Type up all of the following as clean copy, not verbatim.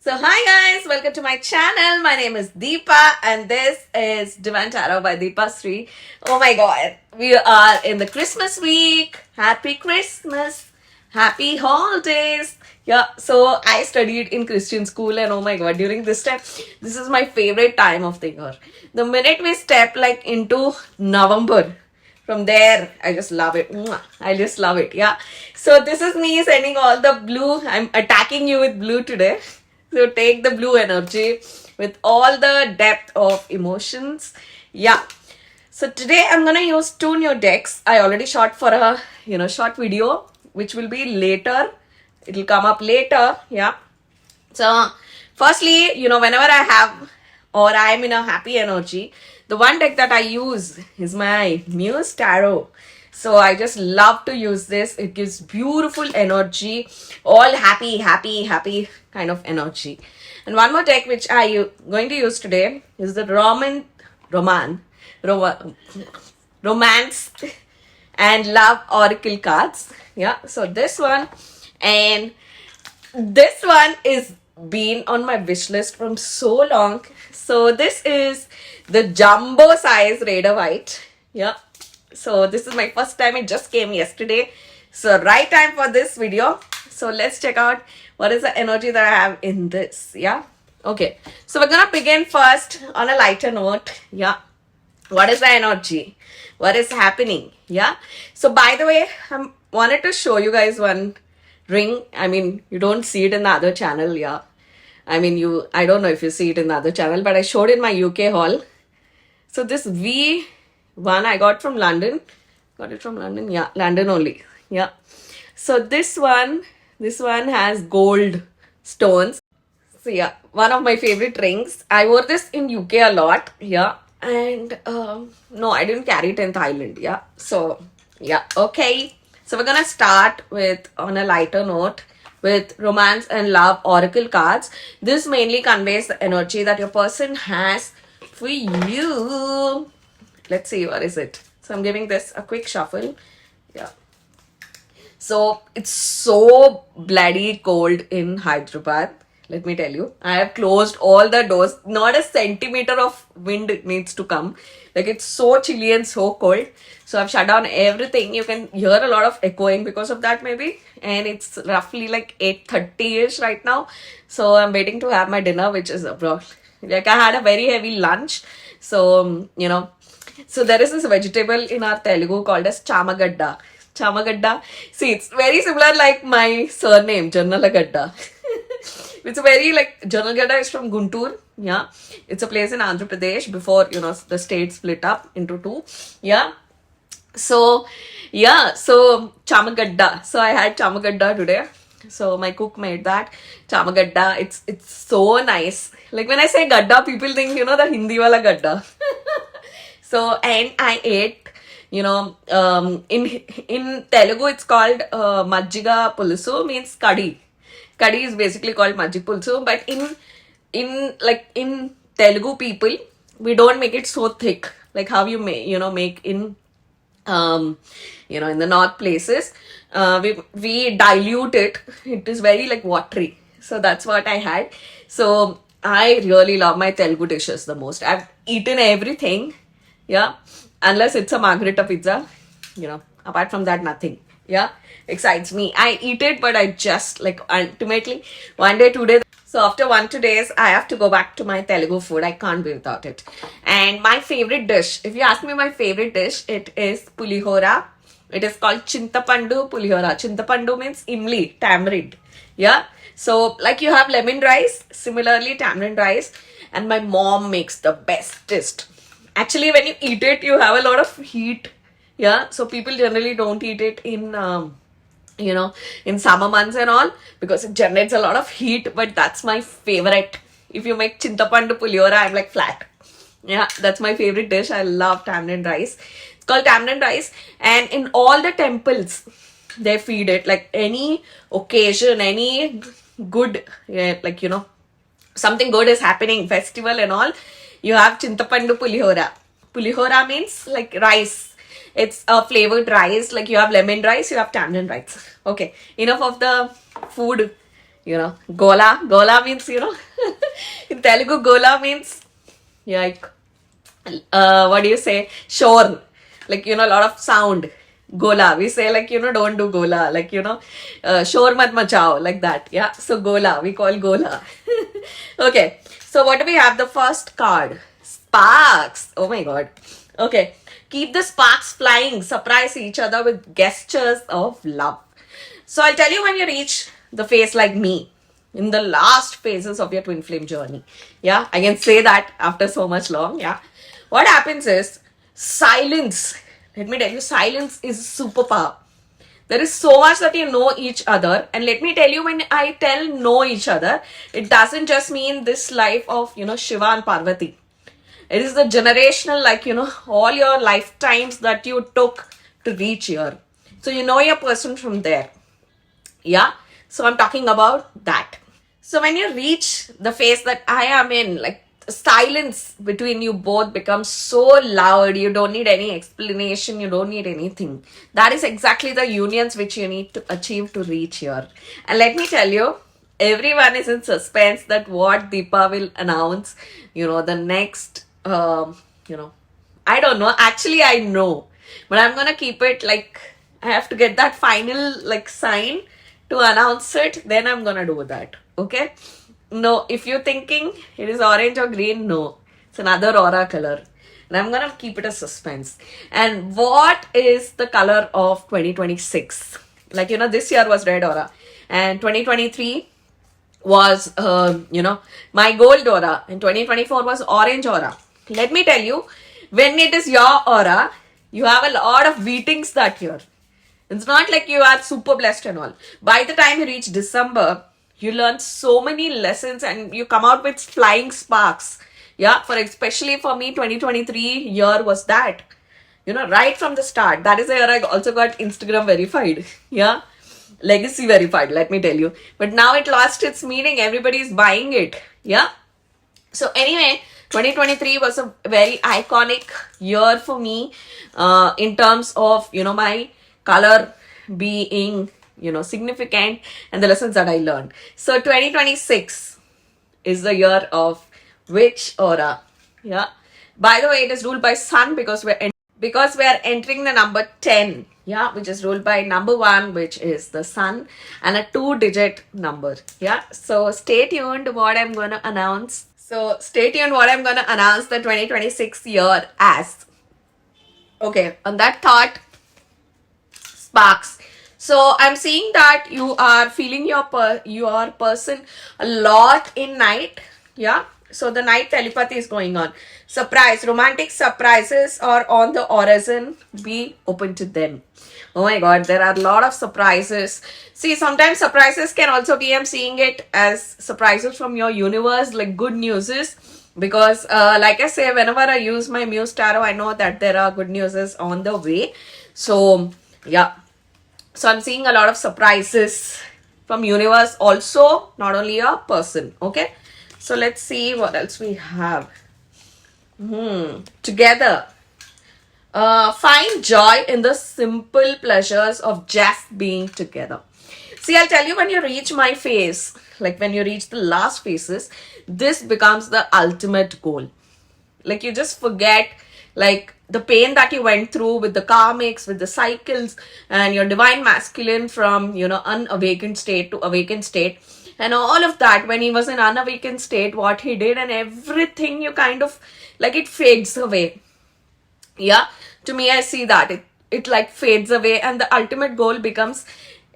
So hi guys, welcome to my channel. My name is Deepa and this is Divine Tarot by Deepa Sri. Oh my god, we are in the Christmas week. Happy Christmas. Happy holidays. Yeah, so I studied in Christian school and oh my god, during this time, this is my favorite time of the year. The minute we step like into November, from there, I just love it. Mwah. I just love it. Yeah. So this is me sending all the blue. I'm attacking you with blue today. So take the blue energy with all the depth of emotions. Yeah. So today I'm gonna use two new decks. I already shot for a short video, which will be later. It'll come up later. Yeah. So firstly, whenever I have or I'm in a happy energy, the one deck that I use is my Muse Tarot. So I just love to use this. It gives beautiful energy, all happy, happy, happy kind of energy. And one more deck which I going to use today is the Romance and Love Oracle cards. Yeah, so this one and this one is been on my wish list from so long. So this is the jumbo size Raider White. Yeah. So this is my first time. It just came yesterday. So right time for this video. So let's check out what is the energy that I have in this. Yeah. Okay. So we're gonna begin first on a lighter note. Yeah. What is the energy? What is happening? Yeah. So by the way, I wanted to show you guys one ring. I mean, you don't see it in the other channel. Yeah. I don't know if you see it in the other channel, but I showed in my UK haul. So this V1 I got from London. Got it from London? Yeah, London only. Yeah. So this one has gold stones. So yeah, one of my favorite rings. I wore this in UK a lot. Yeah. And no, I didn't carry it in Thailand. Yeah. So yeah, okay. So we're gonna start with on a lighter note with Romance and Love Oracle cards. This mainly conveys the energy that your person has for you. Let's see, what is it? So I'm giving this a quick shuffle. Yeah. So it's so bloody cold in Hyderabad. Let me tell you, I have closed all the doors. Not a centimeter of wind needs to come. Like it's so chilly and so cold. So I've shut down everything. You can hear a lot of echoing because of that maybe. And it's roughly like 8:30ish right now. So I'm waiting to have my dinner, which is abroad. Like I had a very heavy lunch. So, so there is this vegetable in our Telugu called as Chamagadda. Chamagadda. See, it's very similar like my surname, Jannalagadda. It's very like Jannalagadda is from Guntur. Yeah. It's a place in Andhra Pradesh before, the state split up into two. Yeah. So, yeah. So, Chamagadda. So, I had Chamagadda today. So, my cook made that. Chamagadda. It's so nice. Like when I say gadda, people think, the Hindi wala gadda. So, and I ate, in Telugu, it's called Majjiga Pulusu, means kadhi. Kadhi is basically called Majjig Pulusu, but in Telugu people, we don't make it so thick, like how you make in in the north places. We dilute it. It is very like watery. So that's what I had. So I really love my Telugu dishes the most. I've eaten everything. Yeah. Unless it's a margherita pizza. Apart from that, nothing. Yeah. Excites me. I eat it, but I just like ultimately 1 day, 2 days. So after 1-2 days, I have to go back to my Telugu food. I can't be without it. And my favorite dish, if you ask me my favorite dish, it is pulihora. It is called Chintapandu Pulihora. Chintapandu means imli, tamarind. Yeah. So, like you have lemon rice, similarly tamarind rice, and my mom makes the bestest. Actually, when you eat it, you have a lot of heat. Yeah. So people generally don't eat it in in summer months and all because it generates a lot of heat. But that's my favorite. If you make Chintapandu Pulihora, I'm like flat. Yeah, that's my favorite dish. I love tamarind rice. It's called tamarind rice, and in all the temples, they feed it. Like any occasion, any good, yeah, like something good is happening, festival and all, you have Chintapandu Pulihora. Pulihora means like rice. It's a flavored rice. Like you have lemon rice, you have tamarind rice. Okay, enough of the food. Gola. Gola means in Telugu, gola means like what do you say? Shore. Like a lot of sound. Gola. We say like don't do gola. Like shore mat machao. Like that. Yeah. So gola. We call gola. Okay. So what do we have? The first card. Sparks. Oh my god. Okay. Keep the sparks flying. Surprise each other with gestures of love. So I'll tell you when you reach the phase like me, in the last phases of your twin flame journey. Yeah, I can say that after so much long. Yeah. What happens is silence. Let me tell you, silence is superpower. There is so much that you know each other. And let me tell you, when I tell know each other, it doesn't just mean this life of, Shiva and Parvati. It is the generational, like, all your lifetimes that you took to reach here. So you know your person from there. Yeah. So I'm talking about that. So when you reach the phase that I am in, like silence between you both becomes so loud, you don't need any explanation, you don't need anything. That is exactly the unions which you need to achieve to reach here. And let me tell you, everyone is in suspense that what Deepa will announce, the next, I don't know. Actually, I know. But I'm gonna keep it like I have to get that final like sign to announce it. Then I'm gonna do that. Okay? No, if you're thinking it is orange or green, no. It's another aura color. And I'm gonna keep it a suspense. And what is the color of 2026? Like, this year was red aura. And 2023 was, my gold aura. And 2024 was orange aura. Let me tell you, when it is your aura, you have a lot of beatings that year. It's not like you are super blessed and all. By the time you reach December, you learn so many lessons and you come out with flying sparks. Yeah, especially for me, 2023 year was that. Right from the start. That is the year I also got Instagram verified. Yeah. Legacy verified, let me tell you. But now it lost its meaning. Everybody is buying it. Yeah. So anyway, 2023 was a very iconic year for me in terms of, my color being, significant and the lessons that I learned. So 2026 is the year of which aura? Yeah. By the way, it is ruled by Sun because we are entering the number 10. Yeah, which is ruled by number 1, which is the Sun, and a 2-digit number. Yeah. So stay tuned what I'm gonna announce. So stay tuned what I'm gonna announce the 2026 year as. Okay, on that thought, sparks. So I'm seeing that you are feeling your person a lot in night. Yeah. So the night telepathy is going on. Surprise, romantic surprises are on the horizon. Be open to them. Oh my god, there are a lot of surprises. See, sometimes surprises can also be, I'm seeing it as surprises from your universe, like good news is. Because like I say, whenever I use my Muse Tarot, I know that there are good news on the way. So yeah. So I'm seeing a lot of surprises from universe also, not only a person. Okay. So let's see what else we have. Together. Find joy in the simple pleasures of just being together. See, I'll tell you, when you reach my phase, like when you reach the last phases, this becomes the ultimate goal. Like you just forget like the pain that you went through with the karmics, with the cycles, and your divine masculine from, unawakened state to awakened state. And all of that, when he was in unawakened state, what he did and everything, you kind of like it fades away. Yeah, to me, I see that it like fades away, and the ultimate goal becomes,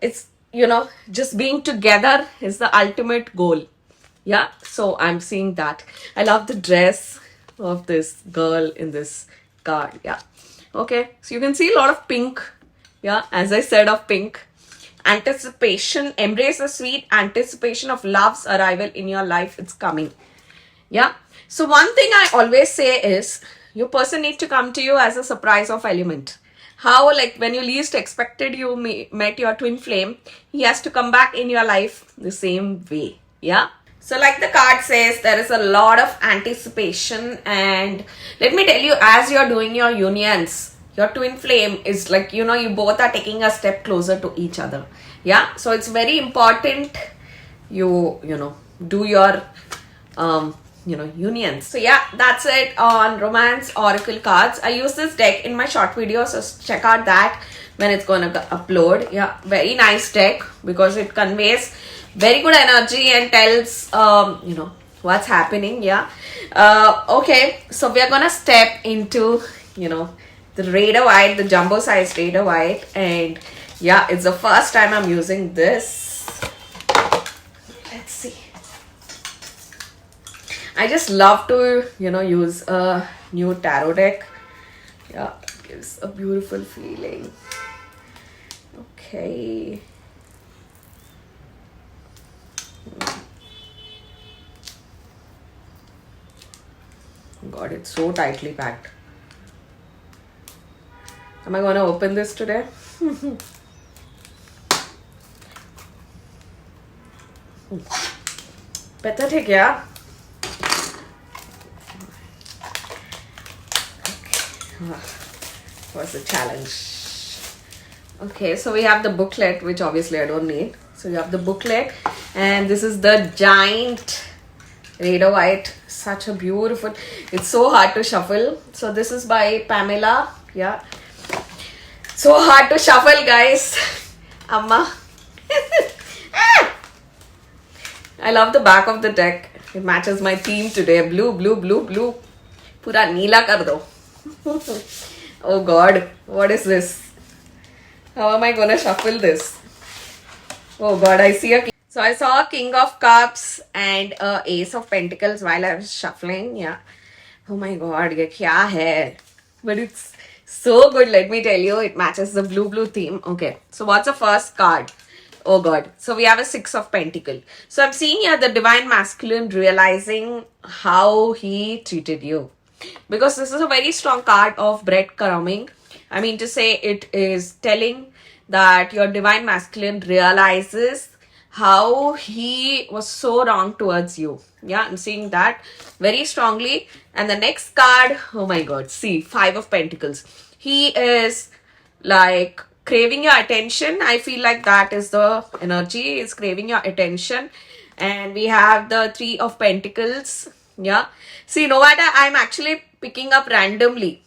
it's, you know, just being together is the ultimate goal. Yeah, so I'm seeing that. I love the dress of this girl in this card. Yeah. Okay, so you can see a lot of pink. Yeah, as I said, of pink. Anticipation, embrace the sweet anticipation of love's arrival in your life. It's coming. Yeah. So one thing I always say is your person need to come to you as a surprise of element. How, like, when you least expected you met your twin flame, he has to come back in your life the same way. Yeah. So like the card says, there is a lot of anticipation, and let me tell you, as you're doing your unions, your twin flame is like, you know, you both are taking a step closer to each other. Yeah. So it's very important you know, do your you know, unions. So yeah, that's it on romance oracle cards. I use this deck in my short videos, so check out that when it's gonna upload. Yeah, very nice deck because it conveys very good energy and tells you know, what's happening. Yeah. Okay, so we are gonna step into, you know, the Rider Waite, the jumbo size Rider Waite, and yeah, it's the first time I'm using this. Let's see. I just love to, you know, use a new tarot deck. Yeah, it gives a beautiful feeling. Okay. God, it's so tightly packed. Am I gonna open this today? Pathetic, yeah? Was the challenge. Okay, so we have the booklet, which obviously I don't need. So you have the booklet, and this is the giant Rider Waite. Such a beautiful, it's so hard to shuffle. So this is by Pamela. Yeah, so hard to shuffle, guys. Amma. I love the back of the deck. It matches my theme today. Blue, blue, blue, blue. Pura neela kar do. Oh God, what is this? How am I gonna shuffle this? Oh God, I see a... So I saw a King of Cups and a Ace of Pentacles while I was shuffling. Yeah. Oh my God, ye kya hai? But it's so good, let me tell you. It matches the blue, blue theme. Okay, so what's the first card? Oh God. So we have a Six of Pentacles. So I'm seeing here the Divine Masculine realizing how he treated you. Because this is a very strong card of breadcrumbing. I mean to say, it is telling that your Divine Masculine realizes how he was so wrong towards you. Yeah, I'm seeing that very strongly. And the next card, oh my God, see, Five of Pentacles. He is like craving your attention. I feel like that is the energy, is craving your attention. And we have the Three of Pentacles. Yeah, see, no matter, I'm actually picking up randomly.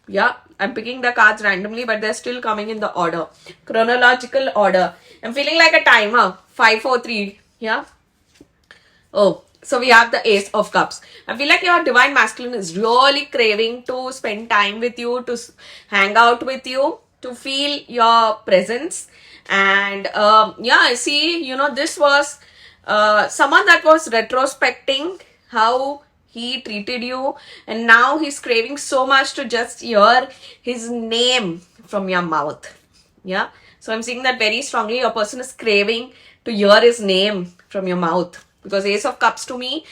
Yeah, I'm picking the cards randomly, but they're still coming in the order, chronological order. I'm feeling like a timer. 5, 4, 3. Yeah. Oh, so we have the Ace of Cups. I feel like your Divine Masculine is really craving to spend time with you, to hang out with you, to feel your presence. And yeah, I see, you know, this was someone that was retrospecting how he treated you, and now he's craving so much to just hear his name from your mouth. Yeah, so I'm seeing that very strongly. Your person is craving to hear his name from your mouth, because Ace of Cups to me,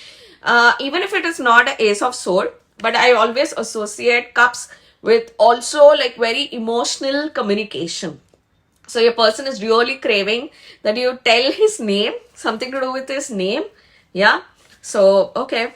even if it is not an Ace of Sword, but I always associate cups with also like very emotional communication. So your person is really craving that you tell his name, something to do with his name. Yeah, so okay,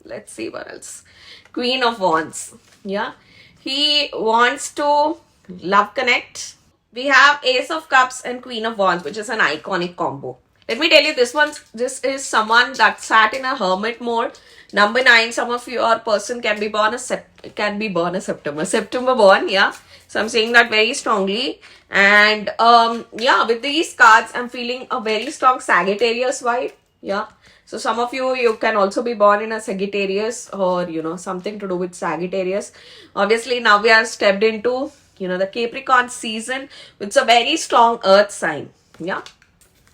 let's see what else. Queen of Wands. Yeah, he wants to love connect. We have Ace of Cups and Queen of Wands, which is an iconic combo. Let me tell you, this is someone that sat in a hermit mode. Number 9, some of your person can be born a September born. Yeah, so I'm saying that very strongly. And yeah, with these cards, I'm feeling a very strong Sagittarius vibe. Yeah, so some of you can also be born in a Sagittarius, or you know, something to do with Sagittarius. Obviously now we are stepped into the Capricorn season, it's a very strong earth sign. Yeah,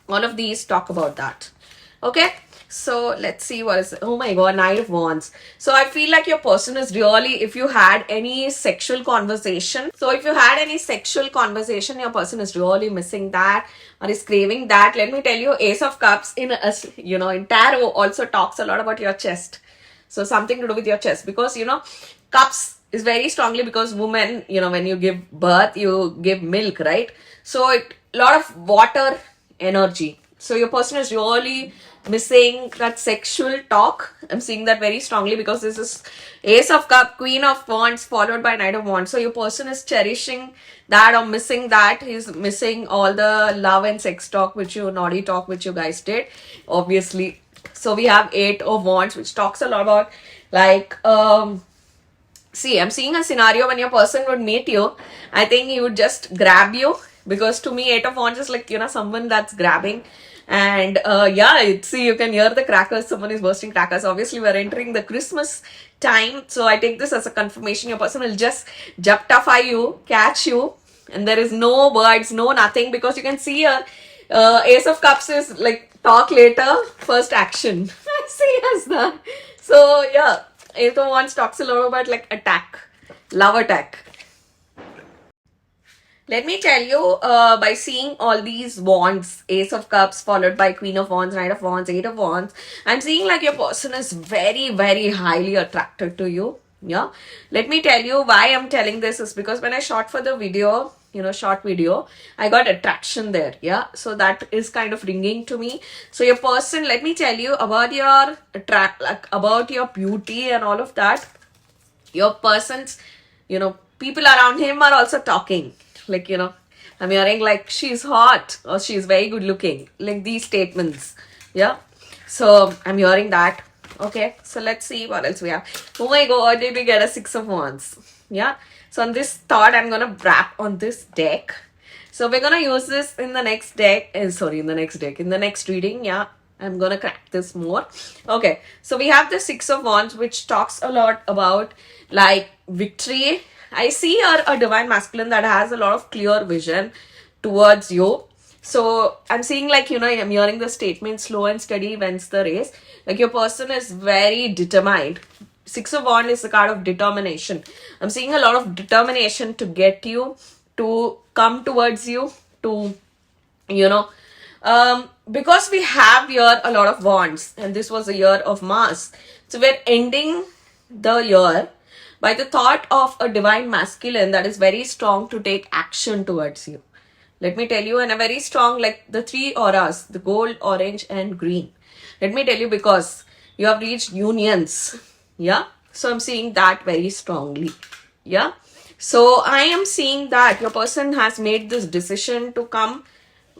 all of these talk about that. Okay, so let's see what is, oh my god, Knight of Wands. So I feel like your person is really, if you had any sexual conversation, so if you had any sexual conversation, your person is really missing that or is craving that. Let me tell you, Ace of Cups in a, in tarot also talks a lot about your chest. So something to do with your chest, because cups is very strongly, because women, when you give birth, you give milk, right? So it lot of water energy. So your person is really missing that sexual talk. I'm seeing that very strongly, because this is Ace of Cup, Queen of Wands, followed by Knight of Wands. So your person is cherishing that or missing that. He's missing all the love and sex talk, naughty talk, which you guys did, obviously. So we have Eight of Wands, which talks a lot about, like, see, I'm seeing a scenario when your person would meet you. I think he would just grab you, because to me, Eight of Wands is like, someone that's grabbing. And yeah, see, you can hear the crackers. Someone is bursting crackers. Obviously, we're entering the Christmas time. So I take this as a confirmation. Your person will just japtify you, catch you. And there is no words, no nothing, because you can see here, Ace of Cups is like talk later, first action. See as that. So yeah, Ace of Wands talks a lot about like attack, love attack. Let me tell you, by seeing all these wands, Ace of Cups followed by Queen of Wands, Knight of Wands, Eight of Wands, I'm seeing like your person is very, very highly attracted to you. Yeah. Let me tell you why I'm telling this is because when I shot for the video, short video, I got attraction there. Yeah. So that is kind of ringing to me. So your person, let me tell you about your about your beauty and all of that. Your person's, people around him are also talking. Like, I'm hearing like she's hot or she's very good looking. Like these statements. Yeah. So I'm hearing that. Okay. So let's see what else we have. Oh my god, did we get a Six of Wands? Yeah. So on this thought, I'm gonna wrap on this deck. So we're gonna use this in the next deck. In the next reading. Yeah. I'm gonna crack this more. Okay. So we have the Six of Wands, which talks a lot about like victory. I see a divine masculine that has a lot of clear vision towards you. So I'm seeing like, I'm hearing the statement, slow and steady wins the race. Like your person is very determined. Six of Wands is the card of determination. I'm seeing a lot of determination to get you, to come towards you, to, because we have here a lot of wands, and this was a year of Mars. So we're ending the year by the thought of a divine masculine that is very strong to take action towards you. Let me tell you, and a very strong, like the three auras, the gold, orange, and green. Let me tell you, because you have reached unions. Yeah. So I'm seeing that very strongly. Yeah. So I am seeing that your person has made this decision to come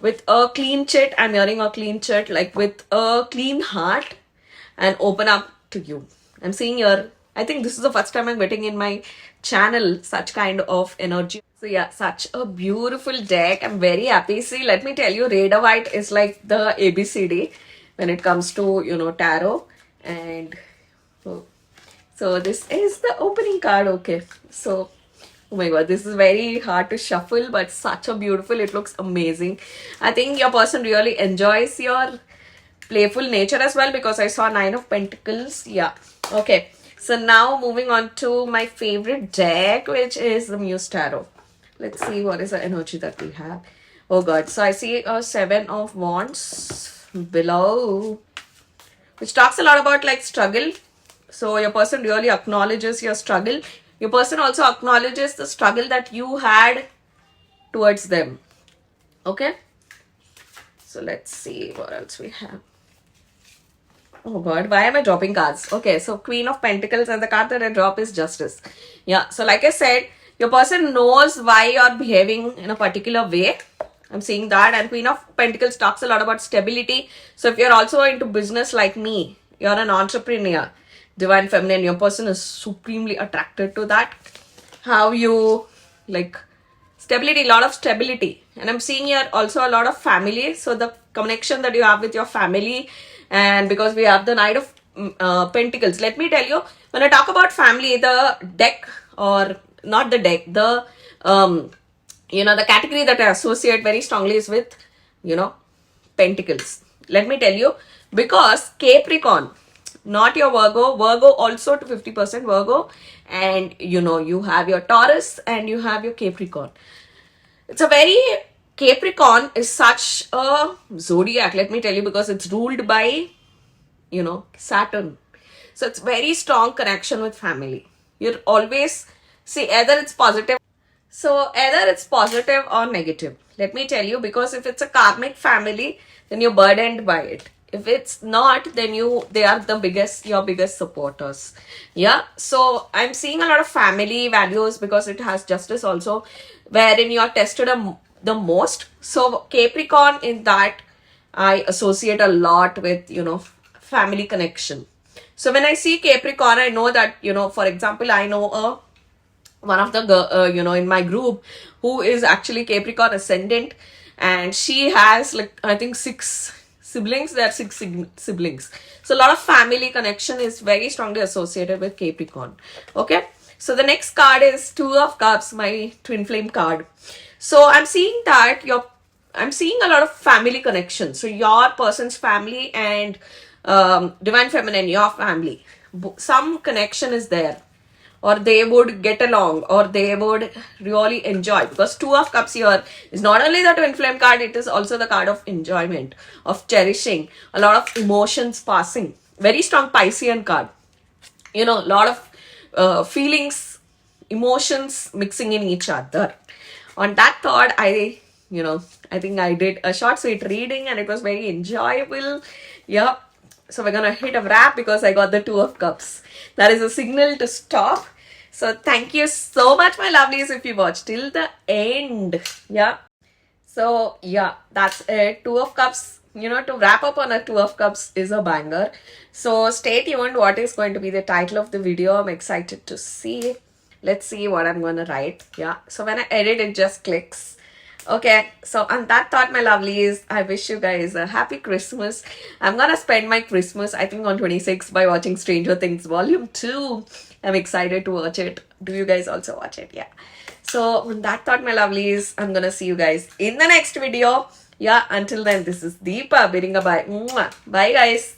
with a clean chit. I'm hearing a clean chit, like with a clean heart, and open up to you. I'm seeing your, I think this is the first time I'm getting in my channel such kind of energy. So yeah, such a beautiful deck. I'm very happy. See, let me tell you, Raider White is like the ABCD when it comes to, tarot. And so this is the opening card. Okay. So, oh my god, this is very hard to shuffle, but such a beautiful, it looks amazing. I think your person really enjoys your playful nature as well, because I saw Nine of Pentacles. Yeah. Okay. So now moving on to my favorite deck, which is the Muse Tarot. Let's see what is the energy that we have. Oh god. So I see a Seven of Wands below, which talks a lot about like struggle. So your person really acknowledges your struggle. Your person also acknowledges the struggle that you had towards them. Okay. So let's see what else we have. Oh god, why am I dropping cards? Okay, so Queen of Pentacles, and the card that I drop is Justice. Yeah, so like I said, your person knows why you're behaving in a particular way. I'm seeing that. And Queen of Pentacles talks a lot about stability. So if you're also into business like me, you're an entrepreneur, Divine Feminine, your person is supremely attracted to that. How you like stability, a lot of stability. And I'm seeing here also a lot of family. So the connection that you have with your family, and because we have the Knight of Pentacles, let me tell you, when I talk about family, the deck, or not the deck, the The category that I associate very strongly is with, you know, Pentacles. Let me tell you, because Capricorn, not your Virgo, Virgo also to 50% Virgo, and you have your Taurus and you have your Capricorn. It's a very, Capricorn is such a zodiac, let me tell you, because it's ruled by, Saturn. So it's very strong connection with family. You're always, see, either it's positive or negative. Let me tell you, because if it's a karmic family, then you're burdened by it. If it's not, then they are your biggest supporters. Yeah. So I'm seeing a lot of family values because it has justice also, wherein you are tested the most. So Capricorn, in that I associate a lot with, family connection. So when I see Capricorn, I know that, for example, I know one of the in my group who is actually Capricorn ascendant, and she has, like, I think 6 siblings. There are siblings, so a lot of family connection is very strongly associated with Capricorn. Okay, so the next card is Two of Cups, my twin flame card. So I'm seeing I'm seeing a lot of family connection. So your person's family and divine feminine, your family, some connection is there, or they would get along, or they would really enjoy, because Two of Cups here is not only the twin flame card, it is also the card of enjoyment, of cherishing, a lot of emotions passing. Very strong Piscean card, a lot of feelings, emotions mixing in each other. On that thought, I think I did a short sweet reading and it was very enjoyable. Yeah. So we're gonna hit a wrap because I got the Two of Cups. That is a signal to stop. So thank you so much, my lovelies, if you watched till the end. Yeah. So yeah, that's it. Two of Cups, to wrap up on a Two of Cups is a banger. So stay tuned. What is going to be the title of the video? I'm excited to see. Let's see what I'm gonna write. Yeah. So when I edit, it just clicks. Okay, so on that thought, my lovelies, I wish you guys a happy Christmas. I'm gonna spend my Christmas, I think, on 26 by watching Stranger Things Volume 2. I'm excited to watch it. Do you guys also watch it? Yeah. So on that thought, my lovelies, I'm gonna see you guys in the next video. Yeah, until then, this is Deepa bidding a bye. Mwah. Bye, guys.